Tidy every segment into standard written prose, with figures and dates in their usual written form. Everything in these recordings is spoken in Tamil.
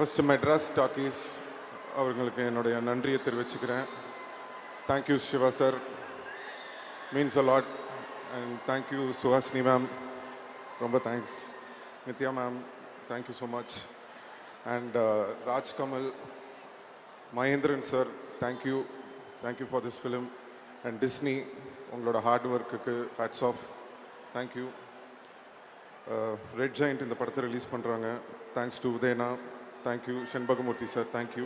ஃபர்ஸ்ட் மெட்ராஸ் டாக்கீஸ் அவர்களுக்கு என்னுடைய நன்றியை தெரிவிச்சுக்கிறேன். Thank you Siva sir, means a lot. And thank you Suhasini ma'am, ரொம்ப thanks. Nithya ma'am, thank you so much. And Raj Kamal, Mahendran sir, thank you for this film. And Disney, உங்களோட ஹார்ட் ஒர்க்குக்கு hats off, thank you. Red Giant இந்த படத்தை ரிலீஸ் பண்ணுறாங்க, தேங்க்ஸ் டு உதயனா, thank you. Shenbagamoorthy sir, thank you.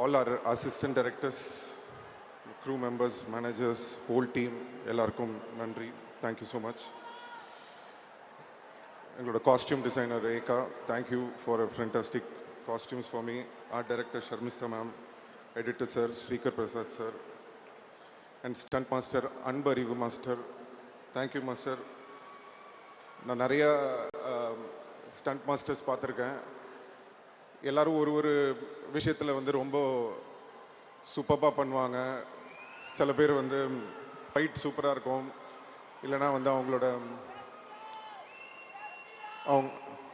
All our assistant directors, crew members, managers, whole team, எல்லாருக்கும் நன்றி, தேங்க்யூ ஸோ மச். எங்களோட costume designer Rekha, thank you for a fantastic costumes for me. Art director Sharmistha ma'am, editor sir Sreekar Prasad sir, and stunt master Anbariv master, thank you master. நான் நிறையா ஸ்டண்ட் மாஸ்டர்ஸ் பார்த்துருக்கேன். எல்லோரும் ஒரு விஷயத்தில் வந்து ரொம்ப சூப்பராக பண்ணுவாங்க. சில பேர் வந்து ஃபைட் சூப்பராக இருக்கும், இல்லைனா வந்து அவங்க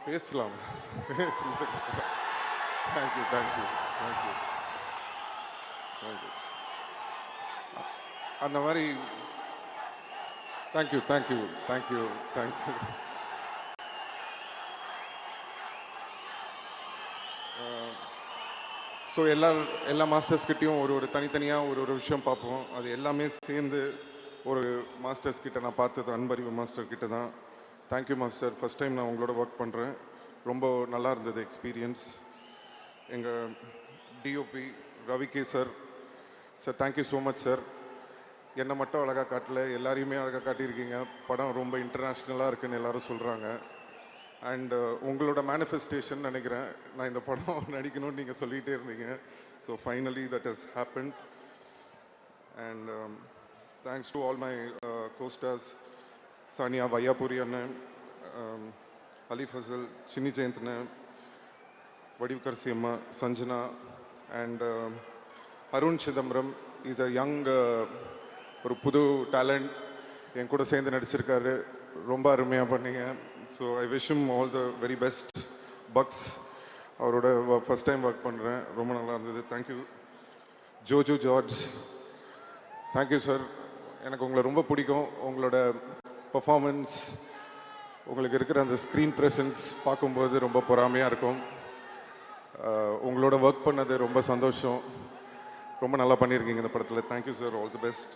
பேசலாம். தேங்க்யூ. அந்த மாதிரி தேங்க்யூ. ஸோ எல்லா மாஸ்டர்ஸ்கிட்டையும் ஒரு தனித்தனியாக ஒரு விஷயம் பார்ப்போம். அது எல்லாமே சேர்ந்து ஒரு மாஸ்டர்ஸ் கிட்ட நான் பார்த்தது அன்பறிவு மாஸ்டர் கிட்ட தான். தேங்க்யூ மாஸ்டர், ஃபஸ்ட் டைம் நான் உங்களோட ஒர்க் பண்ணுறேன், ரொம்ப நல்லா இருந்தது எக்ஸ்பீரியன்ஸ். எங்கள் DOP Ravi K sir, thank you so much sir. என்னை மட்டும் அழகாக காட்டல, எல்லாரையுமே அழகாக காட்டியிருக்கீங்க. படம் ரொம்ப இன்டர்நேஷ்னலாக இருக்குதுன்னு எல்லோரும் சொல்கிறாங்க. அண்ட் உங்களோட மேனிஃபெஸ்டேஷன் நினைக்கிறேன், நான் இந்த படம் நடிக்கணும்னு நீங்கள் சொல்லிகிட்டே இருந்தீங்க. So finally that has happen. And thanks to all my costars, Saniya Vaiyapuri அண்ணன், அலி ஃபசல், சின்னி ஜெயந்த்னன், வடிவுக்கர் சிம்மா, Sanjana, and Arun Chidambaram. Is a young, ஒரு புது டேலண்ட், என் கூட சேர்ந்து நடிச்சிருக்காரு, ரொம்ப அருமையாக பண்ணீங்க. So I wish him all the very best. Bucks, அவரோட ஃபஸ்ட் டைம் ஒர்க் பண்ணுறேன், ரொம்ப நல்லா இருந்தது, thank you. Joju George, thank you sir. எனக்கு உங்களை ரொம்ப பிடிக்கும். உங்களோட பர்ஃபார்மன்ஸ், உங்களுக்கு இருக்கிற அந்த ஸ்க்ரீன் ப்ரெசன்ஸ் பார்க்கும்போது ரொம்ப பொறாமையாக இருக்கும். உங்களோட ஒர்க் பண்ணது ரொம்ப சந்தோஷம், ரொம்ப நல்லா பண்ணியிருக்கீங்க இந்த படத்தில், thank you sir, all the best.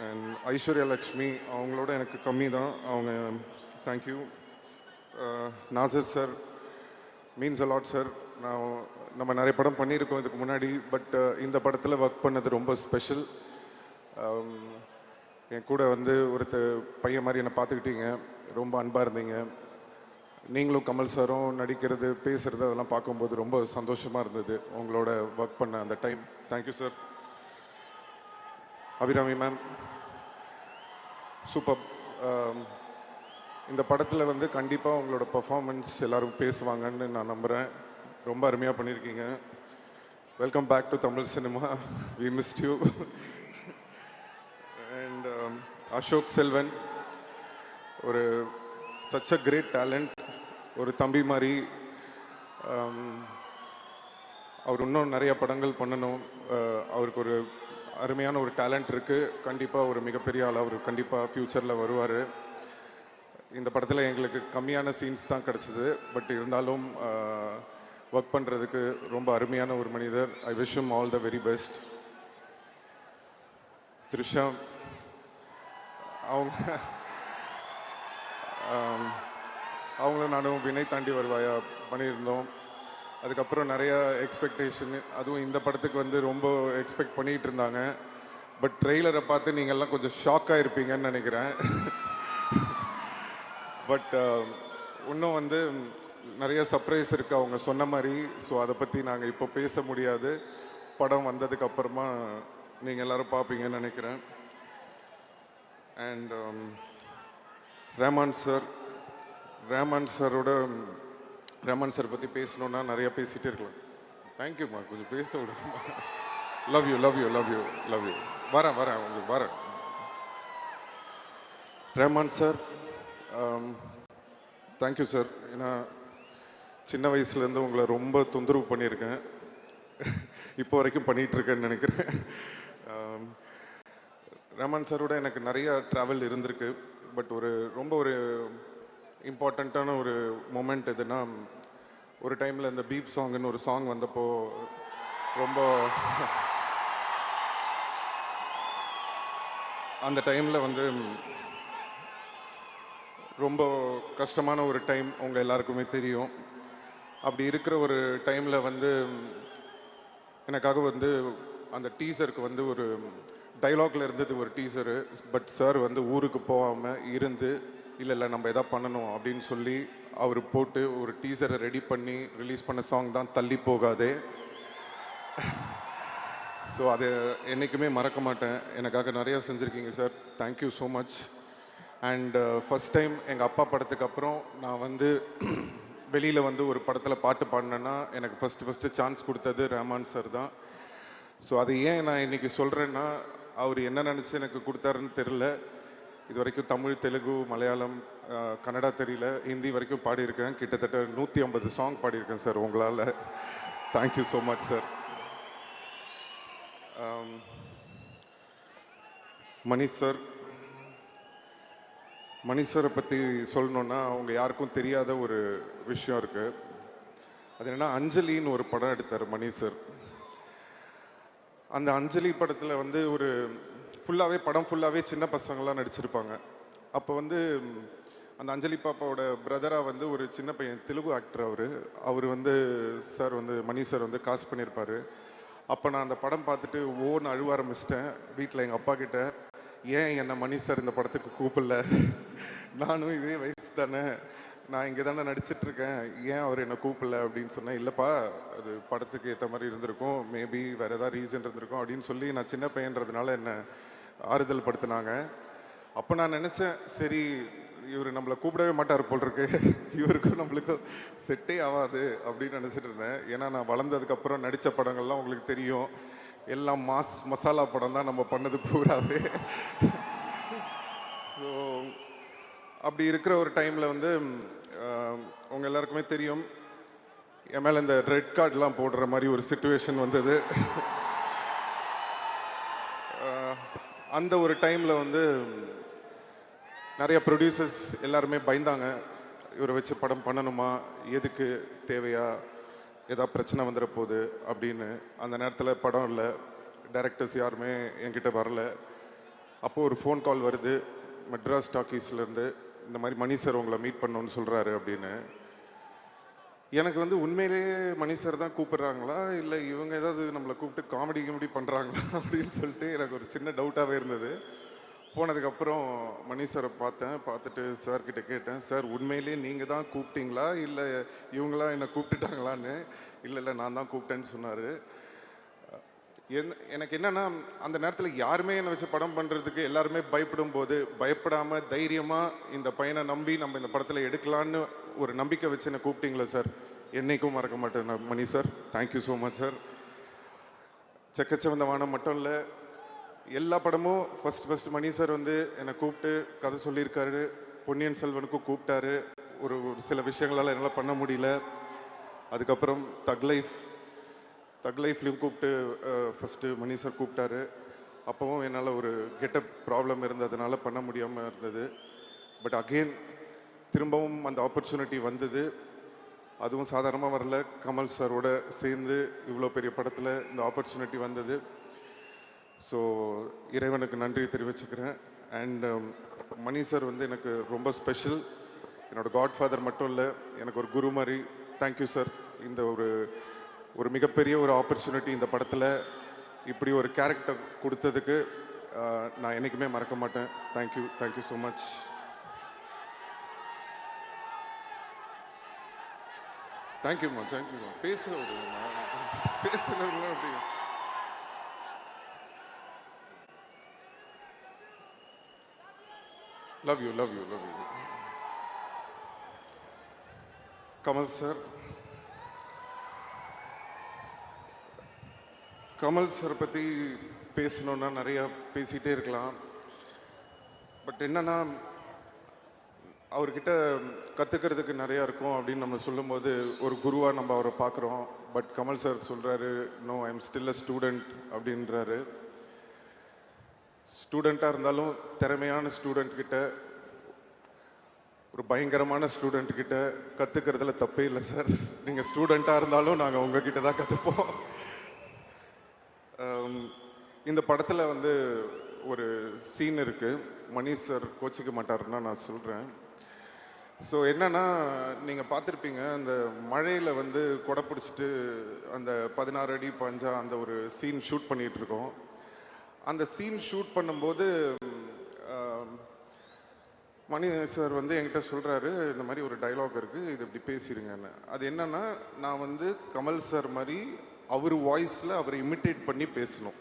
And Aishwarya Lakshmi, அவங்களோட எனக்கு கம்மி தான், அவங்க thank you. Nassar sir, means a lot sir. நம்ம நிறைய படம் பண்ணியிருக்கோம் இதுக்கு முன்னாடி, பட் இந்த படத்தில் ஒர்க் பண்ணது ரொம்ப ஸ்பெஷல். என் கூட வந்து பையன் மாதிரி என்னை பார்த்துக்கிட்டீங்க, ரொம்ப அன்பாக இருந்தீங்க. நீங்களும் கமல் சாரும் நடிக்கிறது, பேசுகிறது, அதெல்லாம் பார்க்கும்போது ரொம்ப சந்தோஷமாக இருந்தது உங்களோட ஒர்க் பண்ண அந்த time, thank you sir. Abirami ma'am, super. இந்த படத்தில் வந்து கண்டிப்பாக உங்களோட பர்ஃபார்மன்ஸ் எல்லோரும் பேசுவாங்கன்னு நான் நம்புகிறேன். ரொம்ப அருமையாக பண்ணியிருக்கீங்க. Welcome back to Tamil cinema, we missed you. And Ashok Selvan, ஒரு சச் அ கிரேட் டேலண்ட், ஒரு தம்பி மாதிரி. அவர் இன்னும் நிறைய படங்கள் பண்ணணும். அவருக்கு ஒரு அருமையான ஒரு டேலண்ட் இருக்குது. கண்டிப்பாக ஒரு மிகப்பெரிய ஆள், அவர் கண்டிப்பாக ஃப்யூச்சரில் வருவார். இந்த படத்தில் எங்களுக்கு கம்மியான சீன்ஸ் தான் கிடச்சிது, பட் இருந்தாலும் ஒர்க் பண்ணுறதுக்கு ரொம்ப அருமையான ஒரு மனிதர். ஐ wish him all the very best. Trisha, அவங்கள நானும் வினை தாண்டி வருவாயா பண்ணியிருந்தோம். அதுக்கப்புறம் நிறைய எக்ஸ்பெக்டேஷன், அதுவும் இந்த படத்துக்கு வந்து ரொம்ப எக்ஸ்பெக்ட் பண்ணிகிட்டு இருந்தாங்க. பட் ட்ரெய்லரை பார்த்து நீங்கள்லாம் கொஞ்சம் ஷாக்காக இருப்பீங்கன்னு நினைக்கிறேன். பட் இன்னும் வந்து நிறைய சர்ப்ரைஸ் இருக்குது அவங்க சொன்ன மாதிரி. ஸோ அதை பற்றி நாங்கள் இப்போ பேச முடியாது, படம் வந்ததுக்கப்புறமா நீங்கள் எல்லோரும் பார்ப்பீங்கன்னு நினைக்கிறேன். அண்ட் ரேமான் சார் பற்றி பேசணுன்னா நிறையா பேசிகிட்டே இருக்கலாம். தேங்க்யூம்மா, கொஞ்சம் பேச விடுமா. Love you. வரேன் உங்களுக்கு ரஹ்மான் சார், தேங்க்யூ சார். ஏன்னா சின்ன வயசுலேருந்து உங்களை ரொம்ப தொந்தரவு பண்ணியிருக்கேன். இப்போ வரைக்கும் பண்ணிகிட்ருக்கேன்னு நினைக்கிறேன். ரஹ்மான் சாரோட எனக்கு நிறையா ட்ராவல் இருந்திருக்கு. பட் ரொம்ப ஒரு இம்பார்ட்டண்ட்டான ஒரு மொமெண்ட் எதுனா, ஒரு டைமில் இந்த பீப் சாங்குன்னு ஒரு சாங் வந்தப்போ ரொம்ப அந்த டைமில் வந்து ரொம்ப கஷ்டமான ஒரு டைம் உங்கள் எல்லாருக்குமே தெரியும். அப்படி இருக்கிற ஒரு டைமில் வந்து எனக்காக வந்து அந்த டீசருக்கு வந்து ஒரு டைலாக்ல இருந்தது ஒரு டீசரு. பட் சார் வந்து ஊருக்கு போகாமல் இருந்து இல்லை நம்ம எதாவது பண்ணணும் அப்படின்னு சொல்லி அவர் போட்டு ஒரு டீசரை ரெடி பண்ணி ரிலீஸ் பண்ண சாங் தான் தள்ளி போகாதே. ஸோ அதை என்றைக்குமே மறக்க மாட்டேன். எனக்காக நிறையா செஞ்சுருக்கீங்க sir. Thank you so much. And first time எங்கள் அப்பா படத்துக்கு அப்புறம் நான் வந்து வெளியில் வந்து ஒரு படத்தில் பாட்டு பாடினேன்னா எனக்கு ஃபஸ்ட்டு சான்ஸ் கொடுத்தது ரஹ்மான் சார் தான். ஸோ அது ஏன் நான் இன்றைக்கி சொல்கிறேன்னா, அவர் என்ன நினச்சி எனக்கு கொடுத்தாருன்னு தெரில. இது வரைக்கும் தமிழ், தெலுங்கு, மலையாளம், கன்னடா தெரியல, ஹிந்தி வரைக்கும் பாடியிருக்கேன். கிட்டத்தட்ட 150 சாங் பாடியிருக்கேன் சார் உங்களால். Thank you so much sir. Mani சாரை பற்றி சொல்லணுன்னா அவங்க யாருக்கும் தெரியாத ஒரு விஷயம் இருக்குது. அது என்னென்னா, அஞ்சலின்னு ஒரு படம் எடுத்தார் மணி சார். அந்த அஞ்சலி படத்தில் வந்து ஒரு படம் ஃபுல்லாகவே சின்ன பசங்களாம் நடிச்சிருப்பாங்க. அப்போ வந்து அந்த அஞ்சலி பாப்பாவோட பிரதராக வந்து ஒரு சின்ன பையன், தெலுங்கு ஆக்டர் அவர் வந்து சார் வந்து மணி சார் வந்து காசு பண்ணியிருப்பார். அப்போ நான் அந்த படம் பார்த்துட்டு ஓன்னு அழுவ ஆரம்பிச்சிட்டேன். வீட்டில் எங்கள் அப்பா கிட்ட, ஏன் என்னை மணி சார் இந்த படத்துக்கு கூப்பிடல, நானும் இதே வயசு தானே, நான் இங்கே தானே நடிச்சிட்ருக்கேன், ஏன் அவர் என்னை கூப்பிடல அப்படின்னு சொன்னேன். இல்லைப்பா, அது படத்துக்கு ஏற்ற மாதிரி இருந்திருக்கும், மேபி வேறு ஏதாவது ரீசன் இருந்திருக்கும் அப்படின்னு சொல்லி நான் சின்ன பையன்றதுனால என்னை ஆறுதல் படுத்தினாங்க. அப்போ நான் நினச்சேன், சரி இவர் நம்மளை கூப்பிடவே மாட்டார் போல் இருக்கு, இவருக்கும் நம்மளுக்கும் செட்டே ஆகாது அப்படின்னு நினச்சிட்டு இருந்தேன். ஏன்னா நான் வளர்ந்ததுக்கப்புறம் நடித்த படங்கள்லாம் உங்களுக்கு தெரியும், எல்லாம் மசாலா படம் தான் நம்ம பண்ணது பூராவே. ஸோ அப்படி இருக்கிற ஒரு டைமில் வந்து உங்கள் எல்லாருக்குமே தெரியும், என் மேலே இந்த ரெட் கார்டெலாம் போடுற மாதிரி ஒரு சிச்சுவேஷன் வந்தது. அந்த ஒரு டைமில் வந்து நிறைய ப்ரொடியூசர்ஸ் எல்லாருமே பயந்தாங்க, இவரை வச்சு படம் பண்ணணுமா, எதுக்கு, தேவையா, ஏதாவது பிரச்சனை வந்துட போகுது அப்படின்னு. அந்த நேரத்தில் படம் இல்லை, டைரக்டர்ஸ் யாருமே என்கிட்ட வரல. அப்போது ஒரு ஃபோன் கால் வருது மெட்ராஸ் டாக்கீஸ்லேருந்து, இந்த மாதிரி மணி சார் உங்களை மீட் பண்ணணுன்னு சொல்கிறாரு அப்படின்னு. எனக்கு வந்து உண்மையிலேயே மணி சார் தான் கூப்பிட்றாங்களா, இல்லை இவங்க ஏதாவது நம்மளை கூப்பிட்டு காமெடி பண்ணுறாங்களா அப்படின்னு சொல்லிட்டு எனக்கு ஒரு சின்ன டவுட்டாகவே இருந்தது. போனதுக்கப்புறம் மணி சாரை பார்த்துட்டு சார்கிட்ட கேட்டேன், சார் உண்மையிலேயே நீங்கள் தான் கூப்பிட்டீங்களா இல்லை இவங்களாம் என்னை கூப்பிட்டுட்டாங்களான்னு. இல்லை நான் தான் கூப்பிட்டேன்னு சொன்னார். எனக்கு என்னென்னா, அந்த நேரத்தில் யாருமே என்னை வச்சு படம் பண்ணுறதுக்கு எல்லாருமே பயப்படும் போது, பயப்படாமல் தைரியமாக இந்த பையனை நம்பி நம்ம இந்த படத்தில் எடுக்கலான்னு ஒரு நம்பிக்கை வச்சு என்னை கூப்பிட்டீங்களா சார், என்றைக்கும் மறக்க மாட்டேன் நான் Mani sir. Thank you so much sir. Chekka Chivantha Vaanam மட்டும் இல்லை, எல்லா படமும் ஃபஸ்ட் மணி சார் வந்து என்னை கூப்பிட்டு கதை சொல்லியிருக்காரு. பொன்னியின் செல்வனுக்கும் கூப்பிட்டாரு, ஒரு சில விஷயங்களால் என்னால் பண்ண முடியல. அதுக்கப்புறம் தக் லைஃப்லேயும் கூப்பிட்டு ஃபஸ்ட்டு மணி சார் கூப்பிட்டாரு. அப்போவும் என்னால் ஒரு கெட்டப் ப்ராப்ளம் இருந்ததுனால பண்ண முடியாமல் இருந்தது. பட் அகெயின் திரும்பவும் அந்த ஆப்பர்ச்சுனிட்டி வந்தது. அதுவும் சாதாரணமாக வரல, கமல் சாரோட சேர்ந்து இவ்வளோ பெரிய படத்தில் இந்த ஆப்பர்ச்சுனிட்டி வந்தது. ஸோ இறைவனுக்கு நன்றி தெரிவிச்சுக்கிறேன். அண்ட் மணி சார் வந்து எனக்கு ரொம்ப ஸ்பெஷல், என்னோடய காட்ஃபாதர் மட்டும் இல்லை, எனக்கு ஒரு குரு மாதிரி. Thank you sir. இந்த ஒரு மிகப்பெரிய ஒரு ஆப்பர்ச்சுனிட்டி இந்த படத்தில் இப்படி ஒரு கேரக்டர் கொடுத்ததுக்கு நான் என்றைக்குமே மறக்க மாட்டேன். Thank you so much. தேங்க்யூம்மா. பேசுகிறவங்க அப்படி love you. கமல் சார் பற்றி பேசணுன்னா நிறையா பேசிகிட்டே இருக்கலாம். பட் என்னென்னா, அவர்கிட்ட கற்றுக்கிறதுக்கு நிறையா இருக்கும் அப்படின்னு நம்ம சொல்லும்போது ஒரு குருவாக நம்ம அவரை பார்க்குறோம். பட் கமல் சார் சொல்கிறாரு, no I am still a student அப்படின்றாரு. ஸ்டூடெண்ட்டாக இருந்தாலும் திறமையான ஸ்டூடெண்ட் கிட்ட, ஒரு பயங்கரமான ஸ்டூடெண்ட் கிட்ட கற்றுக்கிறதுல தப்பே இல்லை சார். நீங்கள் ஸ்டூடெண்ட்டாக இருந்தாலும் நாங்கள் உங்ககிட்ட தான் கற்றுப்போம். இந்த படத்தில் வந்து ஒரு சீன் இருக்குது. மணி சார் கோச்சிக்க மாட்டாருன்னா நான் சொல்கிறேன். ஸோ என்னன்னா, நீங்கள் பார்த்துருப்பீங்க, அந்த மழையில் வந்து கொடை பிடிச்சிட்டு அந்த 16 அடி பஞ்சா அந்த ஒரு சீன் ஷூட் பண்ணிகிட்டு இருக்கோம். அந்த சீன் ஷூட் பண்ணும்போது மணி சார் வந்து என்கிட்ட சொல்கிறாரு, இந்த மாதிரி ஒரு டைலாக் இருக்குது, இது இப்படி பேசிடுங்கன்னு. அது என்னன்னா, நான் வந்து கமல் சார் மாதிரி அவர் வாய்ஸில் அவரை இமிட்டேட் பண்ணி பேசணும்.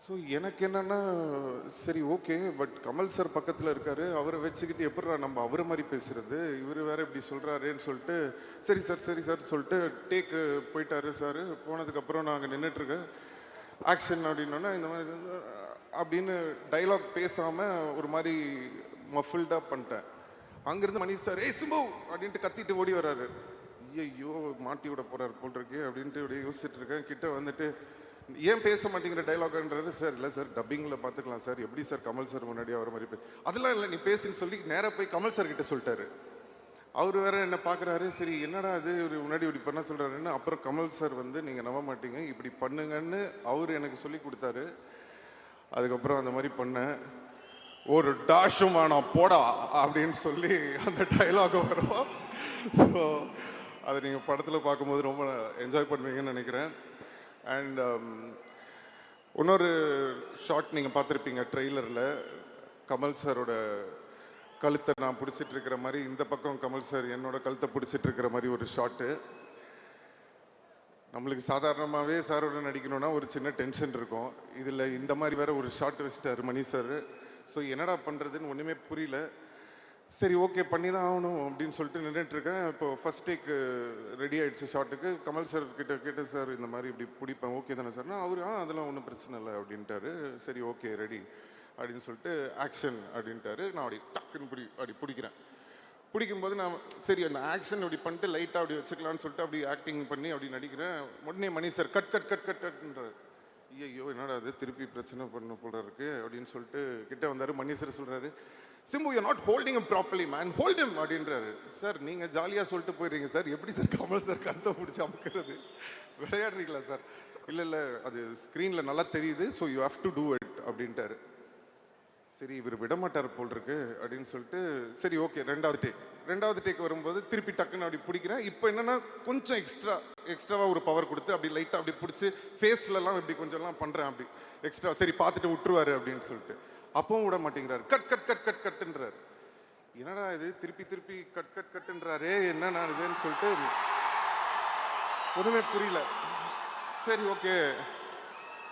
ஸோ எனக்கு என்னென்னா, சரி ஓகே, பட் கமல் சார் பக்கத்தில் இருக்காரு, அவரை வச்சுக்கிட்டு எப்படா நம்ம அவரை மாதிரி பேசுகிறது, இவர் வேறு இப்படி சொல்கிறாருன்னு சொல்லிட்டு, சரி சார் சொல்லிட்டு டேக்கு போயிட்டாரு சார். போனதுக்கப்புறம் நாங்கள் நின்றுட்டுருக்கேன். ஆக்ஷன் அப்படின்னா இந்த மாதிரி அப்படின்னு டைலாக் பேசாமல் ஒரு மாதிரி மஃபில்டாக பண்ணிட்டேன். அங்கேருந்து மணி சார், ஏய் சிம்பு அப்படின்ட்டு கத்திட்டு ஓடி வர்றாரு. ஐயோ மாட்டி விட போகிறார் போல் இருக்கு அப்படின்ட்டு இப்படியே யோசிச்சுட்டு இருக்கேன். கிட்ட வந்துட்டு, ஏன் பேச மாட்டேங்கிற டைலாக்ன்றாரு. சார் இல்லை சார், டப்பிங்கில் பார்த்துக்கலாம் சார், எப்படி சார் கமல் சார் முன்னாடி அவர் மாதிரி அதெல்லாம் இல்லை, நீ பேசுன்னு சொல்லி நேராக போய் கமல் சார் கிட்ட சொல்லிட்டாரு. அவர் வேற என்ன பார்க்குறாரு, சரி என்னடா அது முன்னாடி இப்படி பண்ண சொல்கிறாருன்னு. அப்புறம் கமல் சார் வந்து, நீங்கள் நம்ப மாட்டீங்க, இப்படி பண்ணுங்கன்னு அவர் எனக்கு சொல்லி கொடுத்தாரு. அதுக்கப்புறம் அந்த மாதிரி பண்ணேன். ஒரு டாஷுமா நான் போடா அப்படின்னு சொல்லி அந்த டைலாக் வரும். ஸோ அதை நீங்கள் படத்தில் பார்க்கும்போது ரொம்ப என்ஜாய் பண்ணுவீங்கன்னு நினைக்கிறேன். அண்ட் இன்னொரு ஷார்ட் நீங்கள் பார்த்துருப்பீங்க ட்ரெய்லரில், கமல் சாரோட கழுத்தை நான் பிடிச்சிட்டு இருக்கிற மாதிரி, இந்த பக்கம் கமல் சார் என்னோட கழுத்தை பிடிச்சிட்டு இருக்கிற மாதிரி ஒரு ஷாட்டு. நம்மளுக்கு சாதாரணமாகவே சாரோட நடிக்கணும்னா ஒரு சின்ன டென்ஷன் இருக்கும். இதில் இந்த மாதிரி வேற ஒரு ஷாட் வச்சிட்டாரு மணி சார். ஸோ என்னடா பண்ணுறதுன்னு ஒன்றுமே புரியல. சரி ஓகே பண்ணி தான் ஆகணும் அப்படின்னு சொல்லிட்டு நின்றுட்டுருக்கேன். இப்போது ஃபஸ்ட் டேக்கு ரெடி ஆகிடுச்சு ஷாட்டுக்கு. கமல் சார் கிட்ட கேட்டு, சார் இந்த மாதிரி இப்படி பிடிப்பேன் ஓகே தானே சார்னா, அவர் அதெல்லாம் ஒன்றும் பிரச்சனை இல்லை அப்படின்ட்டாரு. சரி ஓகே ரெடி அப்படின்னு சொல்லிட்டு ஆக்ஷன் அப்படின்ட்டாரு. நான் அப்படி டக்குன்னு அப்படி பிடிக்கிறேன். பிடிக்கும்போது நான் சரி அந்த ஆக்ஷன் அப்படி பண்ணிட்டு லைட்டாக அப்படி வச்சுக்கலான்னு சொல்லிட்டு அப்படி ஆக்டிங் பண்ணி அப்படி நடிக்கிறேன். உடனே மணி சார் கட்ன்றார். ஐயோ என்னடா அது திருப்பி பிரச்சனை பண்ண போல இருக்கு அப்படின்னு சொல்லிட்டு கிட்ட வந்தார். மணி சார் சொல்கிறாரு, Simbu you not holding properly man, hold him அப்படின்றாரு. சார் நீங்கள் ஜாலியாக சொல்லிட்டு போயிடுறீங்க சார், எப்படி சார் கமல் சார் கருத்தை பிடிச்சி அமுக்கிறது, விளையாடுறீங்களா சார்? இல்லை அது ஸ்க்ரீனில் நல்லா தெரியுது, so you have to do it அப்படின்ட்டாரு. சரி இவர் விடமாட்டார் போல் இருக்கு அப்படின்னு சொல்லிட்டு, சரி ஓகே ரெண்டாவது டேக் வரும்போது திருப்பி டக்குன்னு அப்படி பிடிக்கிறேன். இப்போ என்னன்னா கொஞ்சம் எக்ஸ்ட்ராவாக ஒரு பவர் கொடுத்து அப்படி லைட்டாக அப்படி பிடிச்சி ஃபேஸ்லலாம் இப்படி கொஞ்சம்லாம் பண்ணுறேன் அப்படி எக்ஸ்ட்ரா. சரி பார்த்துட்டு விட்டுருவாரு அப்படின்னு சொல்லிட்டு, அப்பவும் விட மாட்டேங்கிறாரு. கட்டுன்றாரு. என்னடா இது திருப்பி கட்டுன்றாரே, என்னன்னா இதுன்னு சொல்லிட்டு ஒன்றுமே புரியல. சரி ஓகே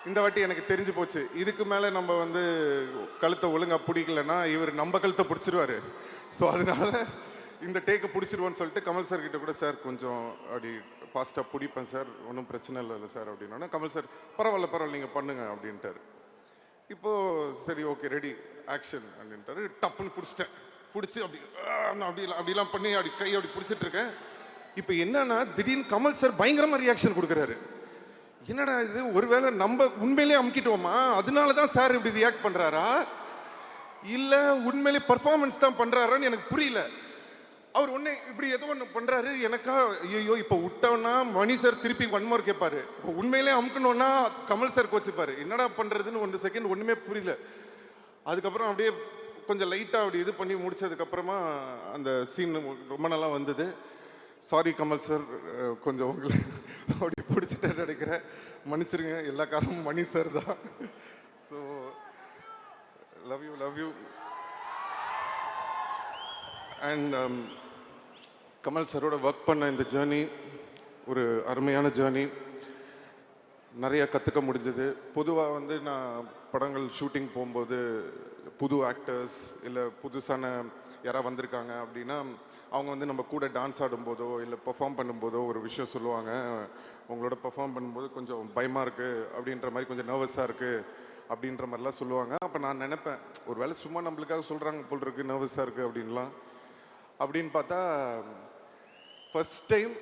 இந்த வாட்டி எனக்கு தெரிஞ்சு போச்சு, இதுக்கு மேலே நம்ம வந்து கழுத்தை ஒழுங்காக பிடிக்கலன்னா இவர் நம்ம கழுத்தை பிடிச்சிருவாரு. ஸோ அதனால இந்த டேக்கை பிடிச்சிருவோன்னு சொல்லிட்டு கமல் சார் கிட்ட கூட, சார் கொஞ்சம் அப்படி ஃபாஸ்ட்டாக பிடிப்பேன் சார், ஒன்றும் பிரச்சனை இல்லை சார் அப்படின்னா, கமல் சார் பரவாயில்ல நீங்கள் பண்ணுங்க அப்படின்ட்டாரு. இப்போது சரி ஓகே ரெடி ஆக்ஷன் அப்படின்ட்டாரு. டப்புன்னு பிடிச்சி அப்படிலாம் பண்ணி அப்படி கை அப்படி பிடிச்சிட்டு இருக்கேன். இப்போ என்னன்னா திடீர்னு கமல் சார் பயங்கரமாக ரியாக்ஷன் கொடுக்குறாரு. என்னடா இது, ஒருவேளை நம்ம உண்மையிலே அமுக்கிட்டோமா, அதனால தான் சார் இப்படி ரியாக்ட் பண்ணுறாரா, இல்லை உண்மையிலே பர்ஃபார்மன்ஸ் தான் பண்ணுறாரான்னு எனக்கு புரியல. அவர் ஒன்று இப்படி ஏதோ ஒன்று பண்ணுறாரு. எனக்கா ஐயோ இப்போ விட்டோன்னா மணி சார் திருப்பி ஒன் மோர் கேட்பாரு, இப்போ உண்மையிலே அமுக்கணும்னா கமல் சார் கோச்சிப்பாரு. என்னடா பண்ணுறதுன்னு 1 செகண்ட் ஒன்றுமே புரியல. அதுக்கப்புறம் அப்படியே கொஞ்சம் லைட்டாக அப்படி இது பண்ணி முடிச்சதுக்கப்புறமா அந்த சீன் ரொம்ப நல்லா வந்தது. சாரி கமல் சார், கொஞ்சம் உங்களை அப்படி பிடிச்சிட்டு நினைக்கிறேன், மன்னிச்சிருங்க, எல்லா காரணமும் மணி சார் தான். So love you. And Kamal சாரோட ஒர்க் பண்ண இந்த ஜேர்னி ஒரு அருமையான ஜேர்னி, நிறைய கற்றுக்க முடிஞ்சது. பொதுவாக வந்து நான் படங்கள் ஷூட்டிங் போகும்போது புது ஆக்டர்ஸ் இல்லை புதுசான யாராவது வந்திருக்காங்க அப்படின்னா, அவங்க வந்து நம்ம கூட டான்ஸ் ஆடும்போதோ இல்லை பெர்ஃபார்ம் பண்ணும்போதோ ஒரு விஷயம் சொல்லுவாங்க, உங்களோட பெர்ஃபார்ம் பண்ணும்போது கொஞ்சம் பயமாக இருக்குது அப்படின்ற மாதிரி, கொஞ்சம் நர்வஸாக இருக்குது அப்படின்ற மாதிரிலாம் சொல்லுவாங்க. அப்போ நான் நினைப்பேன், ஒரு வேளை சும்மா நம்மளுக்காக சொல்கிறாங்க போல் இருக்கு, நர்வஸாக இருக்குது அப்படின்லாம். அப்படின்னு பார்த்தா ஃபஸ்ட் டைம்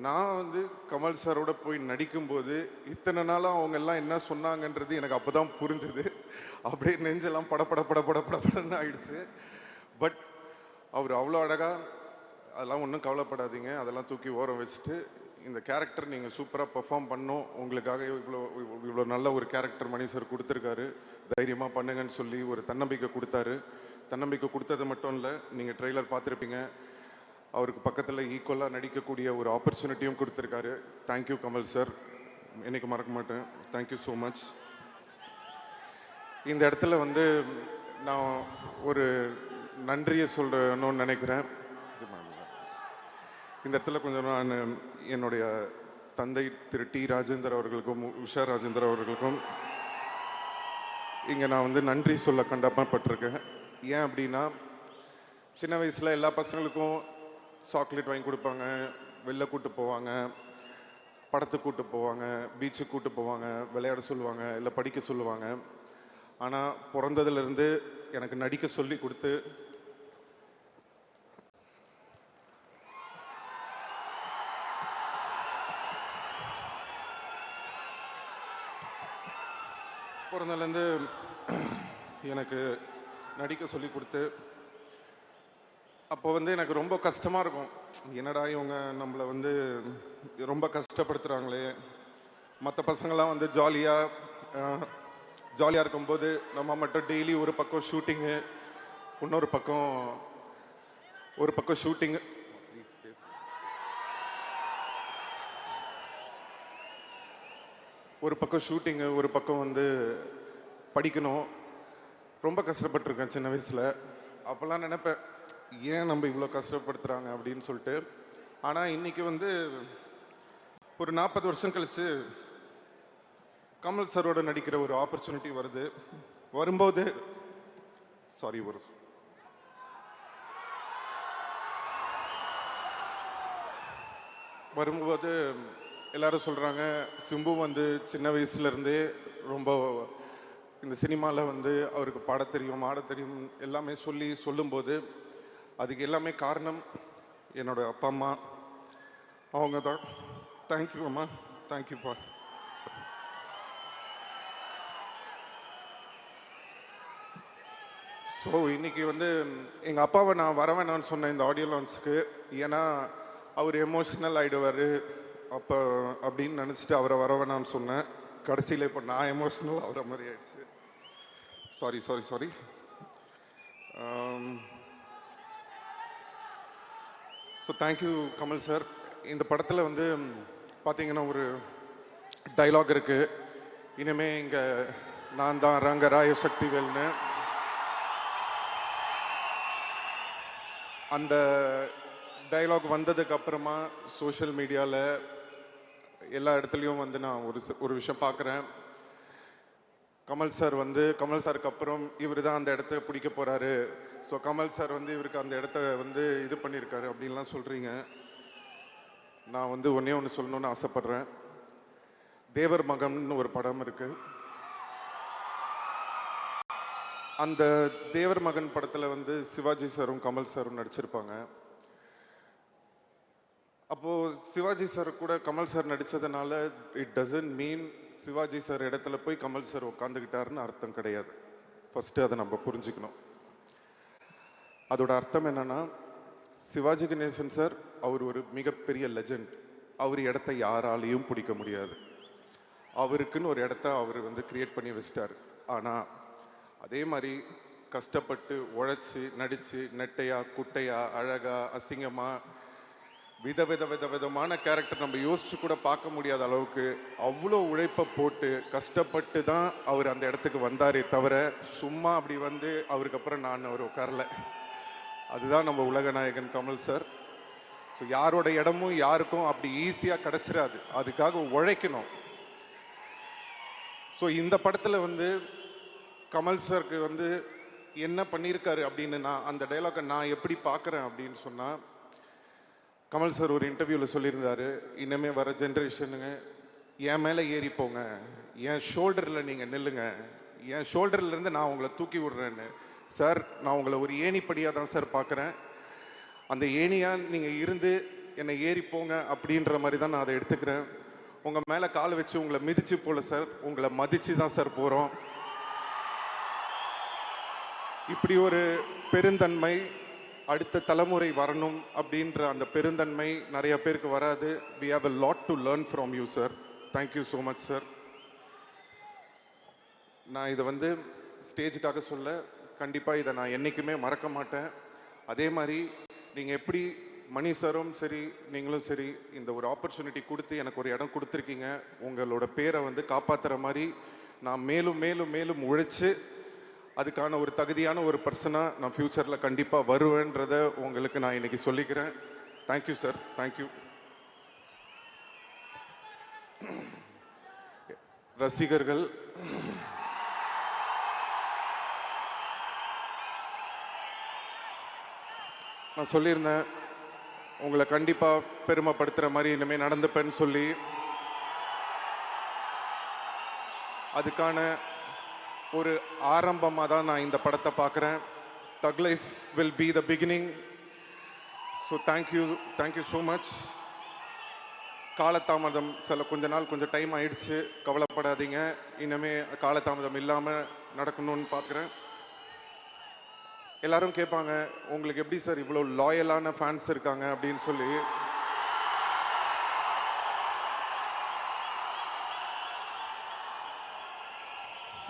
நான் வந்து கமல் சாரோட போய் நடிக்கும்போது இத்தனை நாளாக அவங்க எல்லாம் என்ன சொன்னாங்கன்றது எனக்கு அப்போ தான் புரிஞ்சுது. அப்படியே நெஞ்செல்லாம் படப்படன்னு ஆயிடுச்சு. பட் அவர் அவ்வளோ அழகாக, அதெல்லாம் ஒன்றும் கவலைப்படாதீங்க, அதெல்லாம் தூக்கி ஓரம் வச்சுட்டு இந்த கேரக்டர் நீங்கள் சூப்பராக பெர்ஃபார்ம் பண்ணோம், உங்களுக்காக இவ்வளோ நல்ல ஒரு கேரக்டர் மணி சார் கொடுத்துருக்காரு, தைரியமாக பண்ணுங்கன்னு சொல்லி ஒரு தன்னம்பிக்கை கொடுத்தாரு. தன்னம்பிக்கை கொடுத்தது மட்டும் இல்லை, நீங்கள் ட்ரெய்லர் பார்த்துருப்பீங்க, அவருக்கு பக்கத்தில் ஈக்குவலாக நடிக்கக்கூடிய ஒரு ஆப்பர்ச்சுனிட்டியும் கொடுத்துருக்காரு. தேங்க்யூ கமல் சார், என்னைக்கு மறக்க மாட்டேன். Thank you so much. இந்த இடத்துல வந்து நான் ஒரு நன்றியை சொல்லணும்னு நினைக்கிறேன். இந்த இடத்துல கொஞ்சம் நான் என்னுடைய தந்தை திரு டி ராஜேந்தர் அவர்களுக்கும் உஷா ராஜேந்தர் அவர்களுக்கும் இங்கே நான் வந்து நன்றி சொல்ல கடமைப்பட்டிருக்கேன். ஏன் அப்படின்னா, சின்ன வயசில் எல்லா பசங்களுக்கும் சாக்லேட் வாங்கி கொடுப்பாங்க, வெளில கூட்டு போவாங்க, படத்துக்கு கூட்டு போவாங்க, பீச்சுக்கு கூட்டு போவாங்க, விளையாட சொல்லுவாங்க, இல்லை படிக்க சொல்லுவாங்க. ஆனால் பிறந்ததுலேருந்து எனக்கு நடிக்க சொல்லி கொடுத்து பிறந்ததுலேருந்து எனக்கு நடிக்க சொல்லி கொடுத்து அப்போ வந்து எனக்கு ரொம்ப கஷ்டமாக இருக்கும். என்னடா இவங்க நம்மளை வந்து ரொம்ப கஷ்டப்படுத்துகிறாங்களே, மற்ற பசங்கள்லாம் வந்து ஜாலியாக இருக்கும்போது நம்ம மட்டும் டெய்லி ஒரு பக்கம் ஷூட்டிங்கு, இன்னொரு பக்கம் ஷூட்டிங்கு, ஒரு பக்கம் வந்து படிக்கணும். ரொம்ப கஷ்டப்பட்டுருக்கேன் சின்ன வயசில். அப்போல்லாம் நினைப்பேன், ஏன் நம்ம இவ்வளோ கஷ்டப்படுத்துகிறாங்க அப்படின்னு சொல்லிட்டு. ஆனால் இன்றைக்கி வந்து ஒரு 40 வருஷம் கழித்து கமல் சாரோட நடிக்கிற ஒரு ஆப்பர்ச்சுனிட்டி வரும்போது எல்லாரும் சொல்கிறாங்க, சிம்பு வந்து சின்ன வயசுலேருந்தே ரொம்ப இந்த சினிமாவில் வந்து அவருக்கு பாடத் தெரியும், ஆடத் தெரியும் எல்லாமே சொல்லும்போது அதுக்கு எல்லாமே காரணம் என்னோட அப்பா அம்மா, அவங்க தான். தேங்க்யூ அம்மா, தேங்க்யூப்பா. ஸோ இன்றைக்கி வந்து எங்கள் அப்பாவை நான் வர வேணான்னு சொன்னேன் இந்த ஆடியோ லான்ச்சுக்கு. ஏன்னா அவர் எமோஷ்னல் ஆகிடுவார் அப்போ அப்படின்னு நினச்சிட்டு அவரை வர வேணான்னு சொன்னேன். கடைசியில் இப்போ நான் எமோஷ்னல் ஆகிற மாதிரி ஆயிடுச்சு. Sorry. So thank you Kamal sir. இந்த படத்தில் வந்து பார்த்தீங்கன்னா ஒரு டைலாக் இருக்குது, இனிமேல் இங்கே நான் தான் ரங்கராய சக்திவேல்னு. அந்த டைலாக் வந்ததுக்கு அப்புறமா சோஷியல் மீடியாவில் எல்லா இடத்துலையும் வந்து நான் ஒரு விஷயம் பார்க்குறேன். கமல் சாருக்கு அப்புறம் இவர் தான் அந்த இடத்த பிடிக்க போகிறாரு, ஸோ கமல் சார் வந்து இவருக்கு அந்த இடத்த வந்து இது பண்ணியிருக்காரு அப்படின்லாம் சொல்கிறீங்க. நான் வந்து ஒன்று சொல்லணும்னு ஆசைப்பட்றேன். தேவர் மகன் ஒரு படம் இருக்குது. அந்த தேவர் மகன் படத்தில் வந்து சிவாஜி சாரும் கமல் சாரும் நடிச்சிருப்பாங்க. அப்போது சிவாஜி சார் கூட கமல் சார் நடித்ததுனால it doesn't mean Sivaji sir இடத்துல போய் கமல் சார் உட்காந்துக்கிட்டாருன்னு அர்த்தம் கிடையாது. ஃபஸ்ட்டு அதை நம்ம புரிஞ்சுக்கணும். அதோட அர்த்தம் என்னென்னா, சிவாஜி கணேசன் சார் அவர் ஒரு மிகப்பெரிய லெஜண்ட். அவர் இடத்த யாராலையும் பிடிக்க முடியாது. அவருக்குன்னு ஒரு இடத்த அவர் வந்து கிரியேட் பண்ணி வச்சிட்டார். ஆனால் அதே மாதிரி கஷ்டப்பட்டு உழைச்சி நடித்து நெட்டையா குட்டையா அழகா அசிங்கமாக விதமான கேரக்டர் நம்ம யோசிச்சு கூட பார்க்க முடியாத அளவுக்கு அவ்வளோ உழைப்பை போட்டு கஷ்டப்பட்டு தான் அவர் அந்த இடத்துக்கு வந்தாரே தவிர சும்மா அப்படி வந்து அவருக்கு அப்புறம் அவர் உட்காரல. அதுதான் நம்ம உலக நாயகன் கமல் சார். ஸோ யாரோட இடமும் யாருக்கும் அப்படி ஈஸியாக கிடச்சிடாது, அதுக்காக உழைக்கணும். ஸோ இந்த படத்தில் வந்து கமல் சாருக்கு வந்து என்ன பண்ணியிருக்காரு அப்படின்னு நான் அந்த டைலாக்கை நான் எப்படி பார்க்குறேன் அப்படின்னு சொன்னால், கமல் சார் ஒரு இன்டர்வியூவில் சொல்லியிருந்தாரு, இனிமே வர ஜென்ரேஷனுங்க என் மேலே ஏறிப்போங்க, என் ஷோல்டரில் நீங்கள் நில்லுங்க, என் ஷோல்டர்லேருந்து நான் உங்களை தூக்கி விடுறேன்னு. சார், நான் உங்களை ஒரு ஏணிப்படியாக தான் சார் பார்க்குறேன். அந்த ஏணியாக நீங்கள் இருந்து என்னை ஏறி போங்க அப்படின்ற மாதிரி தான் நான் அதை எடுத்துக்கிறேன். உங்கள் மேலே கால் வச்சு உங்களை மிதிச்சு போல சார், உங்களை மதித்து தான் சார் போகிறோம். இப்படி ஒரு பெருந்தன்மை அடுத்த தலைமுறை வரணும் அப்படின்ற அந்த பெருந்தன்மை நிறைய பேருக்கு வராது. we have a lot to learn from you sir. thank you so much sir. நான் இதை வந்து ஸ்டேஜுக்காக சொல்ல, கண்டிப்பாக இதை நான் என்றைக்குமே மறக்க மாட்டேன். அதே மாதிரி நீங்கள் எப்படி மணி சாரும் சரி நீங்களும் சரி இந்த ஒரு ஆப்பர்ச்சுனிட்டி கொடுத்து எனக்கு ஒரு இடம் கொடுத்துருக்கீங்க. உங்களோட பேரை வந்து காப்பாற்றுற மாதிரி நான் மேலும் மேலும் மேலும் உழைச்சி அதுக்கான ஒரு தகுதியான ஒரு பர்சனாக நான் ஃப்யூச்சரில் கண்டிப்பாக வருவேன்றதை உங்களுக்கு நான் இன்றைக்கி சொல்லிக்கிறேன். Thank you sir, thank you. ரசிகர்கள், நான் சொல்லியிருந்தேன் உங்களை கண்டிப்பாக பெருமைப்படுத்துகிற மாதிரி இனிமேல் நடந்துப்பேன்னு சொல்லி. அதுக்கான ஒரு ஆரம்பமாக தான் நான் இந்த படத்தை பார்க்குறேன். தக் life will be the beginning. So thank you so much. காலதாமதம் கொஞ்ச நாள் கொஞ்சம் டைம் ஆயிடுச்சு, கவலைப்படாதீங்க. இனிமே காலதாமதம் இல்லாமல் நடக்கணும்னு பார்க்குறேன். எல்லாரும் கேட்பாங்க, உங்களுக்கு எப்படி சார் இவ்வளோ லாயலான ஃபேன்ஸ் இருக்காங்க அப்படின்னு சொல்லி.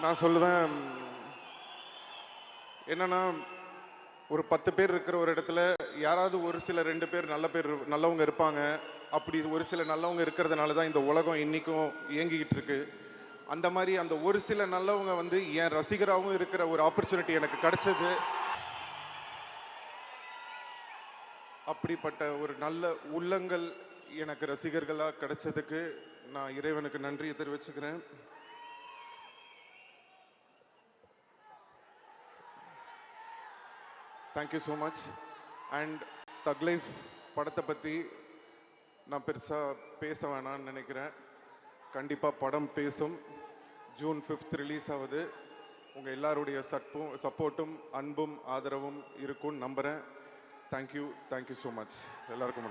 நான் சொல்லுவேன், என்னன்னா ஒரு 10 பேர் இருக்கிற ஒரு இடத்துல யாராவது ஒரு சில 2 பேர் நல்லவங்க இருப்பாங்க. அப்படி ஒரு சில நல்லவங்க இருக்கிறதுனால தான் இந்த உலகம் இன்றைக்கும் இயங்கிக்கிட்டு இருக்கு. அந்த மாதிரி அந்த ஒரு சில நல்லவங்க வந்து என் ரசிகராகவும் இருக்கிற ஒரு ஆப்பர்ச்சுனிட்டி எனக்கு கிடைச்சது. அப்படிப்பட்ட ஒரு நல்ல உள்ளங்கள் எனக்கு ரசிகர்களாக கிடைச்சதுக்கு நான் இறைவனுக்கு நன்றியை தெரிவிச்சுக்கிறேன். Thank you so much. அண்ட் தக் லைஃப் படத்தை பற்றி நான் பெருசாக பேச வேணான்னு நினைக்கிறேன். கண்டிப்பாக படம் பேசும். ஜூன் 5 ரிலீஸ் ஆகுது. உங்கள் எல்லாருடைய சப்போர்ட்டும் அன்பும் ஆதரவும் இருக்கும்னு நம்புகிறேன். Thank you so much. எல்லாருக்கும்